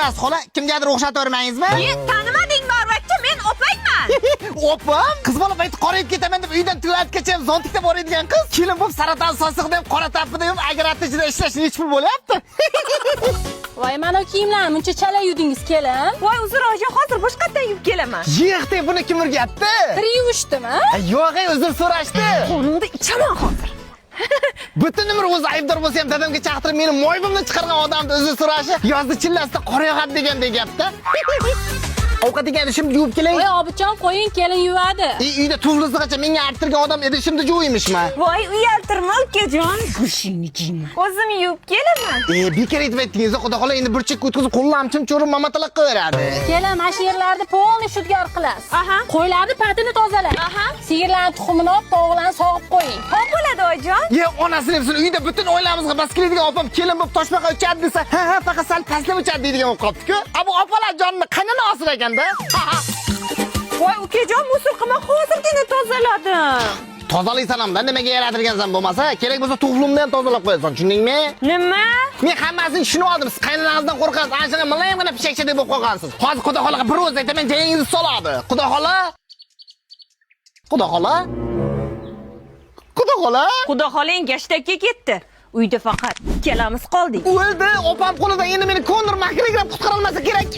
Xullas, xola, kimgadir o'xshatavermangizmi? Tanimading Norvachcha, men opangman. Opam, qiz bola payti qorayib ketaman deb uydan turatgacha zontikda boradigan qiz. Kelin bo'lib saraton sosiq deb qora tapida deb agratda ichida ishlash nechi pul bo'lyapti? Voy, mana kiyimlarni muncha chala yudingiz kelin. Voy, uzr oja, hozir boshqatdan yuvib kelaman. Yig'di, buni kim urgatdi? Kir yuvishdimi? Yo'q, uzr so'rashdi. Qoningda ichaman hozir. Butun umr o'zi aybdor bo'lsa ham dadamga chaqirib meni mo'ybimni chiqargan odamni uzr so'rashi yozda chillasida qor yog'adi degandek gapda. Ovqat deganda shimni yuvib kelay. Voy, obichon qo'ying, kelin yuvadi. Uyda tuvlisigacha menga arttirgan odam edi, shimni yuvimishmi? Voy, uyaltirma ukajon. Go'shingni kiyma. O'zim yuvib kelaman. Bekor aytib aytdingiz, xudo xola endi bir chekka o'tkazib qo'llam chimcho'rib mamataloq qilaveradi. Kelin, mana shu yerlarni polni shudgor qilasiz. Aha. Qo'ylarni patini tozalang. Aha. Sigirlarning tuxumini olib, tovuqlarni sog'ib qo'ying. Xo'p bo'ladi oyijon. Ye, onasini hepsini uyda butun oilamizga bas keladigan opam kelin bo'lib toshbaqa uchadi desa, ha, faqat sal pastlab uchadi deydigan bo'lib qolibdi-ku. Bu opalar jonni qaynona osir ekanda. Voy, ukajon, musul qilma, hozirgina tozaladim. Tozalaysan hamda nimaga yaratirgansan bo'lmasa, kerak bo'lsa tuflimni ham tozalab qo'yasan, tushundingmi? Nima? Men hammasini tushunib oldim. Siz qaynonangizdan qo'rqasiz. Ana shunga milayimgina pishakcha deb qo'ygansiz. Hozir xudo xolaga bir o'z aytaman, jangingizni soladi. Xudo xola? Xudo xola? Xudo xola? Xudo xolang gashtakka ketdi. Uyda faqat ikkalamiz qoldik. O'ldi, opam qo'lidan endi meni Konor Makgregor qutqara olmasa kerak.